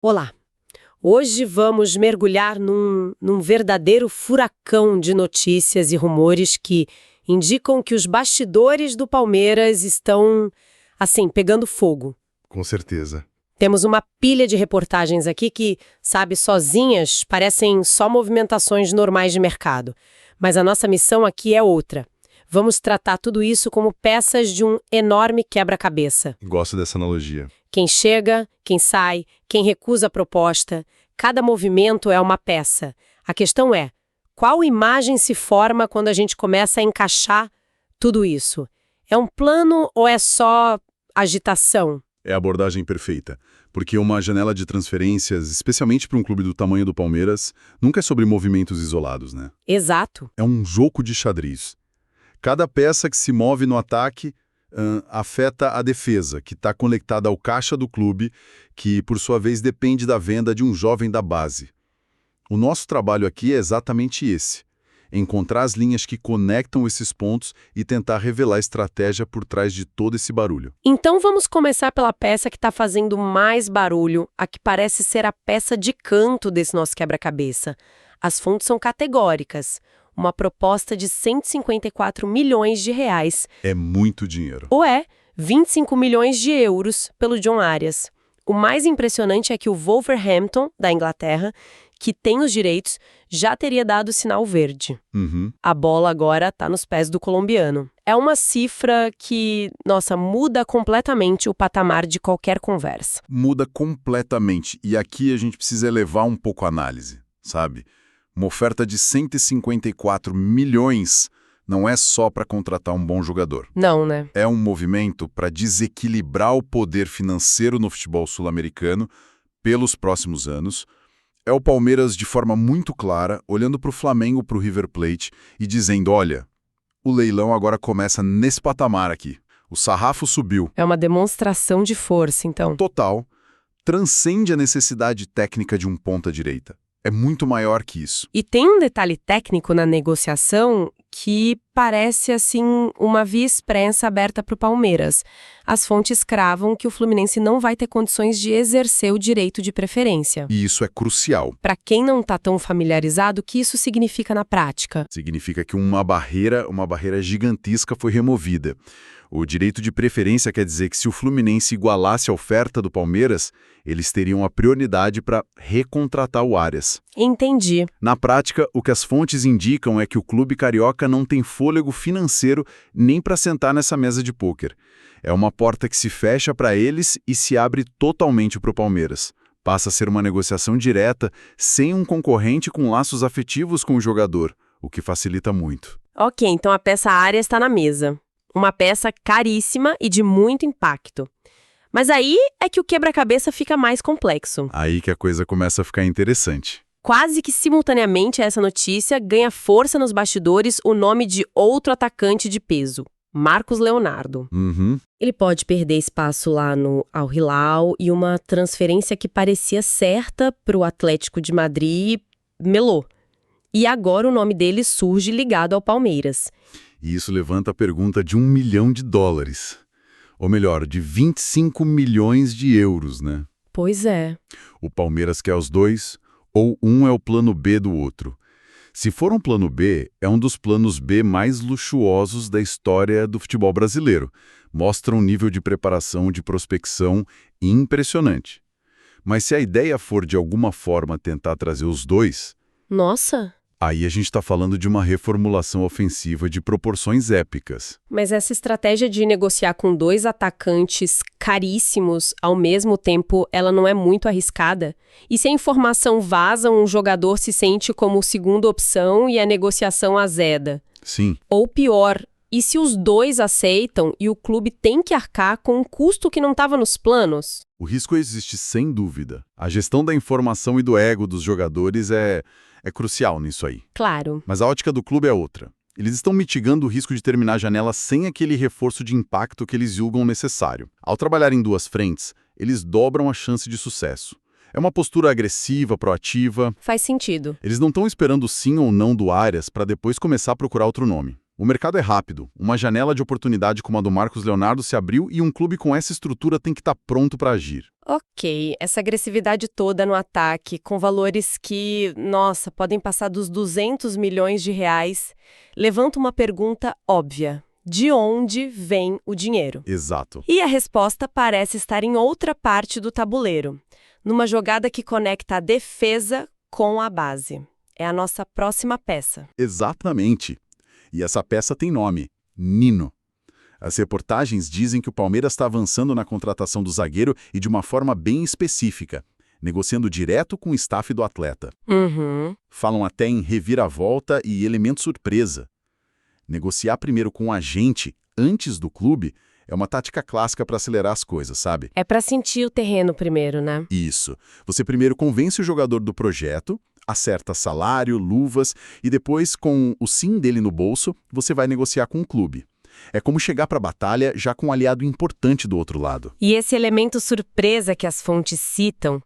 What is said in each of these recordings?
Olá! Hoje vamos mergulhar num verdadeiro furacão de notícias e rumores que indicam que os bastidores do Palmeiras estão, assim, pegando fogo. Com certeza. Temos uma pilha de reportagens aqui que, sabe, sozinhas parecem só movimentações normais de mercado. Mas a nossa missão aqui é outra. Vamos tratar tudo isso como peças de um enorme quebra-cabeça. Gosto dessa analogia. Quem chega, quem sai, quem recusa a proposta, cada movimento é uma peça. A questão é, qual imagem se forma quando a gente começa a encaixar tudo isso? É um plano ou é só agitação? É a abordagem perfeita, porque uma janela de transferências, especialmente para um clube do tamanho do Palmeiras, nunca é sobre movimentos isolados, né? Exato. É um jogo de xadrez. Cada peça que se move no ataque afeta a defesa, que está conectada ao caixa do clube, que, por sua vez, depende da venda de um jovem da base. O nosso trabalho aqui é exatamente esse: encontrar as linhas que conectam esses pontos e tentar revelar a estratégia por trás de todo esse barulho. Então vamos começar pela peça que está fazendo mais barulho, a que parece ser a peça de canto desse nosso quebra-cabeça. As fontes são categóricas. Uma proposta de 154 milhões de reais. É muito dinheiro. Ou 25 milhões de euros pelo John Arias. O mais impressionante é que o Wolverhampton, da Inglaterra, que tem os direitos, já teria dado sinal verde. A bola agora está nos pés do colombiano. É uma cifra que, muda completamente o patamar de qualquer conversa. Muda completamente. E aqui a gente precisa elevar um pouco a análise, sabe? Uma oferta de 154 milhões não é só para contratar um bom jogador. Não, né? É um movimento para desequilibrar o poder financeiro no futebol sul-americano pelos próximos anos. É o Palmeiras, de forma muito clara, olhando para o Flamengo, para o River Plate e dizendo, olha, o leilão agora começa nesse patamar aqui. O sarrafo subiu. É uma demonstração de força, então. Total. Transcende a necessidade técnica de um ponta-direita. É muito maior que isso. E tem um detalhe técnico na negociação que parece, assim, uma via expressa aberta para o Palmeiras. As fontes cravam que o Fluminense não vai ter condições de exercer o direito de preferência. E isso é crucial. Para quem não está tão familiarizado, o que isso significa na prática? Significa que uma barreira gigantesca foi removida. O direito de preferência quer dizer que se o Fluminense igualasse a oferta do Palmeiras, eles teriam a prioridade para recontratar o Arias. Entendi. Na prática, o que as fontes indicam é que o clube carioca não tem fôlego financeiro nem para sentar nessa mesa de pôquer. É uma porta que se fecha para eles e se abre totalmente para o Palmeiras. Passa a ser uma negociação direta, sem um concorrente com laços afetivos com o jogador, o que facilita muito. Ok, então a peça Arias está na mesa. Uma peça caríssima e de muito impacto. Mas aí é que o quebra-cabeça fica mais complexo. Aí que a coisa começa a ficar interessante. Quase que simultaneamente a essa notícia ganha força nos bastidores o nome de outro atacante de peso, Marcos Leonardo. Ele pode perder espaço lá no Al Hilal e uma transferência que parecia certa para o Atlético de Madrid melou. E agora o nome dele surge ligado ao Palmeiras. E isso levanta a pergunta de $1 milhão. Ou melhor, de 25 milhões de euros, né? Pois é. O Palmeiras quer os dois, ou um é o plano B do outro. Se for um plano B, é um dos planos B mais luxuosos da história do futebol brasileiro. Mostra um nível de preparação, de prospecção impressionante. Mas se a ideia for, de alguma forma, tentar trazer os dois... Nossa! Aí a gente está falando de uma reformulação ofensiva de proporções épicas. Mas essa estratégia de negociar com dois atacantes caríssimos ao mesmo tempo, ela não é muito arriscada? E se a informação vaza, um jogador se sente como segunda opção e a negociação azeda? Sim. Ou pior, e se os dois aceitam e o clube tem que arcar com um custo que não estava nos planos? O risco existe sem dúvida. A gestão da informação e do ego dos jogadores é crucial nisso aí. Claro. Mas a ótica do clube é outra. Eles estão mitigando o risco de terminar a janela sem aquele reforço de impacto que eles julgam necessário. Ao trabalhar em duas frentes, eles dobram a chance de sucesso. É uma postura agressiva, proativa. Faz sentido. Eles não estão esperando o sim ou não do Arias para depois começar a procurar outro nome. O mercado é rápido, uma janela de oportunidade como a do Marcos Leonardo se abriu e um clube com essa estrutura tem que estar pronto para agir. Ok, essa agressividade toda no ataque, com valores que, nossa, podem passar dos 200 milhões de reais, levanta uma pergunta óbvia. De onde vem o dinheiro? Exato. E a resposta parece estar em outra parte do tabuleiro, numa jogada que conecta a defesa com a base. É a nossa próxima peça. Exatamente. E essa peça tem nome, Nino. As reportagens dizem que o Palmeiras está avançando na contratação do zagueiro e de uma forma bem específica, negociando direto com o staff do atleta. Falam até em reviravolta e elemento surpresa. Negociar primeiro com um agente, antes do clube, é uma tática clássica para acelerar as coisas, sabe? É para sentir o terreno primeiro, né? Isso. Você primeiro convence o jogador do projeto, acerta salário, luvas, e depois, com o sim dele no bolso, você vai negociar com o clube. É como chegar para a batalha já com um aliado importante do outro lado. E esse elemento surpresa que as fontes citam,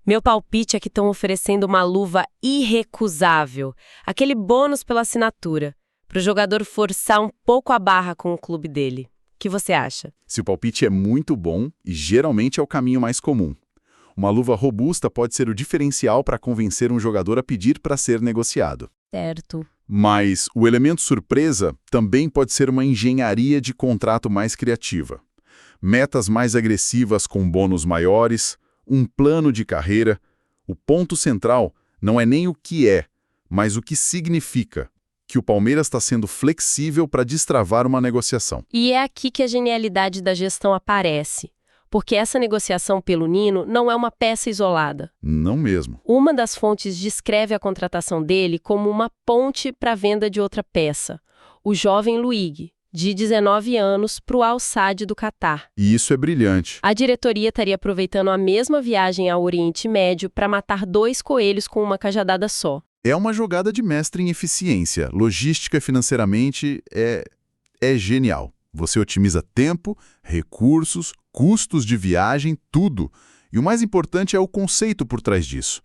meu palpite é que estão oferecendo uma luva irrecusável, aquele bônus pela assinatura, para o jogador forçar um pouco a barra com o clube dele. O que você acha? Se o palpite é muito bom, e geralmente é o caminho mais comum. Uma luva robusta pode ser o diferencial para convencer um jogador a pedir para ser negociado. Certo. Mas o elemento surpresa também pode ser uma engenharia de contrato mais criativa. Metas mais agressivas com bônus maiores, um plano de carreira. O ponto central não é nem o que é, mas o que significa. Que o Palmeiras está sendo flexível para destravar uma negociação. E é aqui que a genialidade da gestão aparece. Porque essa negociação pelo Nino não é uma peça isolada. Não mesmo. Uma das fontes descreve a contratação dele como uma ponte para a venda de outra peça, o jovem Luigi, de 19 anos, para o Al Sadd do Catar. E isso é brilhante. A diretoria estaria aproveitando a mesma viagem ao Oriente Médio para matar 2 coelhos com uma cajadada só. É uma jogada de mestre em eficiência. Logística e financeiramente é genial. Você otimiza tempo, recursos, custos de viagem, tudo. E o mais importante é o conceito por trás disso.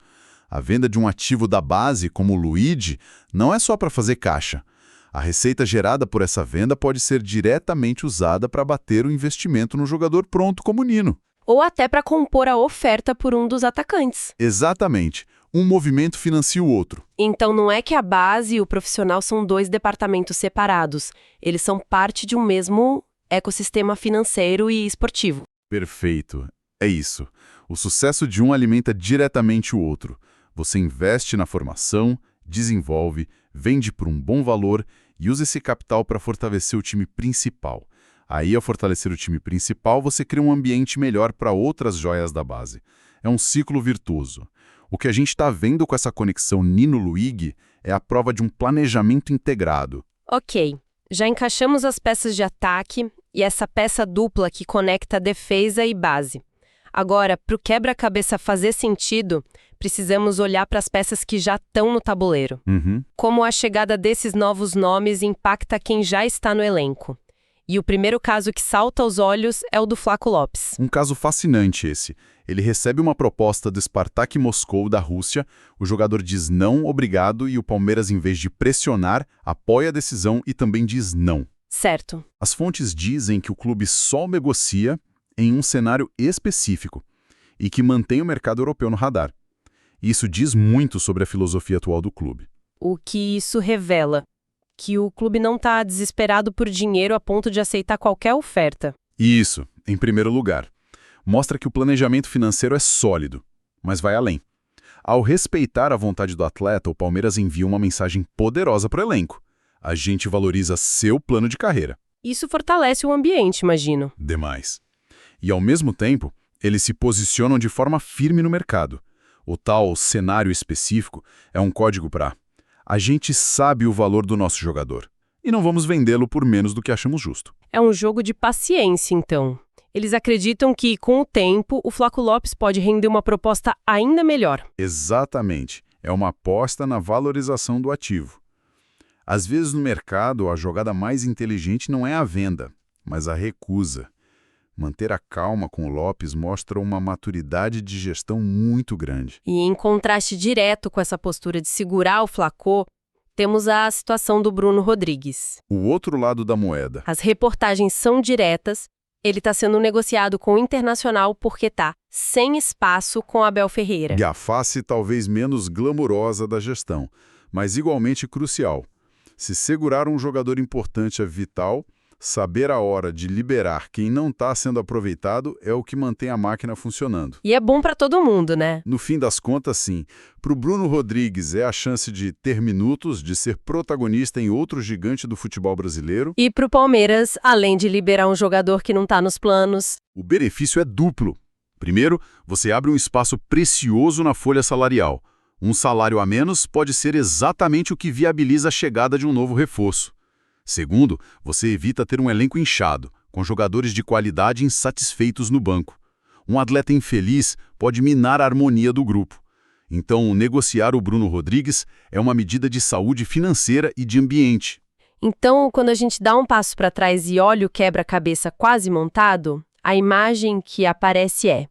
A venda de um ativo da base, como o Luigi, não é só para fazer caixa. A receita gerada por essa venda pode ser diretamente usada para bater o investimento no jogador pronto como o Nino. Ou até para compor a oferta por um dos atacantes. Exatamente. Um movimento financia o outro. Então não é que a base e o profissional são 2 departamentos separados. Eles são parte de um mesmo ecossistema financeiro e esportivo. Perfeito. É isso. O sucesso de um alimenta diretamente o outro. Você investe na formação, desenvolve, vende por um bom valor e usa esse capital para fortalecer o time principal. Aí, ao fortalecer o time principal, você cria um ambiente melhor para outras joias da base. É um ciclo virtuoso. O que a gente está vendo com essa conexão Nino-Luigi é a prova de um planejamento integrado. Ok, já encaixamos as peças de ataque e essa peça dupla que conecta defesa e base. Agora, para o quebra-cabeça fazer sentido, precisamos olhar para as peças que já estão no tabuleiro. Como a chegada desses novos nomes impacta quem já está no elenco. E o primeiro caso que salta aos olhos é o do Flaco Lopes. Um caso fascinante esse. Ele recebe uma proposta do Spartak Moscou da Rússia, o jogador diz não, obrigado, e o Palmeiras, em vez de pressionar, apoia a decisão e também diz não. Certo. As fontes dizem que o clube só negocia em um cenário específico e que mantém o mercado europeu no radar. Isso diz muito sobre a filosofia atual do clube. O que isso revela? Que o clube não está desesperado por dinheiro a ponto de aceitar qualquer oferta. Isso, em primeiro lugar. Mostra que o planejamento financeiro é sólido, mas vai além. Ao respeitar a vontade do atleta, o Palmeiras envia uma mensagem poderosa para o elenco. A gente valoriza seu plano de carreira. Isso fortalece o ambiente, imagino. Demais. E, ao mesmo tempo, eles se posicionam de forma firme no mercado. O tal cenário específico é um código para a gente sabe o valor do nosso jogador e não vamos vendê-lo por menos do que achamos justo. É um jogo de paciência, então. Eles acreditam que, com o tempo, o Flaco Lopes pode render uma proposta ainda melhor. Exatamente. É uma aposta na valorização do ativo. Às vezes, no mercado, a jogada mais inteligente não é a venda, mas a recusa. Manter a calma com o Lopes mostra uma maturidade de gestão muito grande. E em contraste direto com essa postura de segurar o Flaco, temos a situação do Bruno Rodrigues. O outro lado da moeda. As reportagens são diretas, ele está sendo negociado com o Internacional porque está sem espaço com Abel Ferreira. E a face talvez menos glamurosa da gestão, mas igualmente crucial. Se segurar um jogador importante é vital, saber a hora de liberar quem não está sendo aproveitado é o que mantém a máquina funcionando. E é bom para todo mundo, né? No fim das contas, sim. Para o Bruno Rodrigues é a chance de ter minutos, de ser protagonista em outro gigante do futebol brasileiro. E para o Palmeiras, além de liberar um jogador que não está nos planos, o benefício é duplo. Primeiro, você abre um espaço precioso na folha salarial. Um salário a menos pode ser exatamente o que viabiliza a chegada de um novo reforço. Segundo, você evita ter um elenco inchado, com jogadores de qualidade insatisfeitos no banco. Um atleta infeliz pode minar a harmonia do grupo. Então, negociar o Bruno Rodrigues é uma medida de saúde financeira e de ambiente. Então, quando a gente dá um passo para trás e olha o quebra-cabeça quase montado, a imagem que aparece é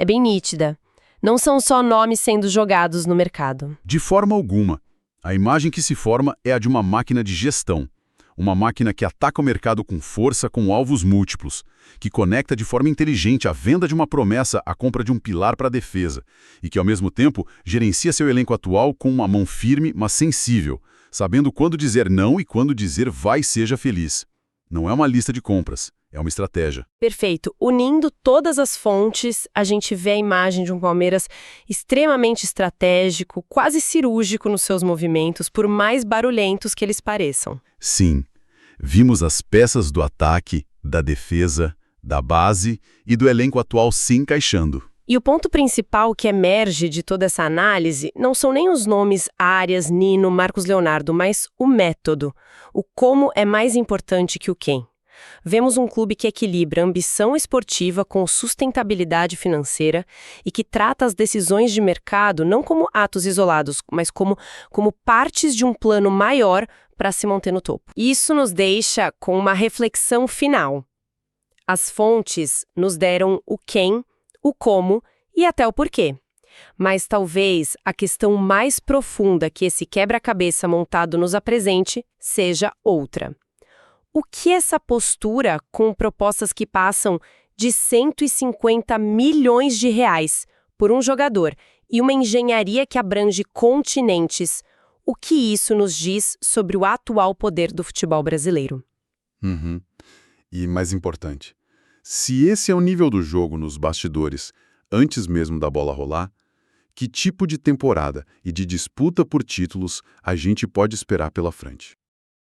bem nítida. Não são só nomes sendo jogados no mercado. De forma alguma. A imagem que se forma é a de uma máquina de gestão. Uma máquina que ataca o mercado com força, com alvos múltiplos, que conecta de forma inteligente a venda de uma promessa à compra de um pilar para a defesa, e que, ao mesmo tempo, gerencia seu elenco atual com uma mão firme, mas sensível, sabendo quando dizer não e quando dizer vai seja feliz. Não é uma lista de compras, é uma estratégia. Perfeito. Unindo todas as fontes, a gente vê a imagem de um Palmeiras extremamente estratégico, quase cirúrgico nos seus movimentos, por mais barulhentos que eles pareçam. Sim, vimos as peças do ataque, da defesa, da base e do elenco atual se encaixando. E o ponto principal que emerge de toda essa análise não são nem os nomes Arias, Nino, Marcos Leonardo, mas o método. O como é mais importante que o quem. Vemos um clube que equilibra ambição esportiva com sustentabilidade financeira e que trata as decisões de mercado não como atos isolados, mas como partes de um plano maior para se manter no topo. Isso nos deixa com uma reflexão final. As fontes nos deram o quem, o como e até o porquê. Mas talvez a questão mais profunda que esse quebra-cabeça montado nos apresente seja outra. O que essa postura, com propostas que passam de 150 milhões de reais por um jogador e uma engenharia que abrange continentes, o que isso nos diz sobre o atual poder do futebol brasileiro? E mais importante, se esse é o nível do jogo nos bastidores, antes mesmo da bola rolar, que tipo de temporada e de disputa por títulos a gente pode esperar pela frente?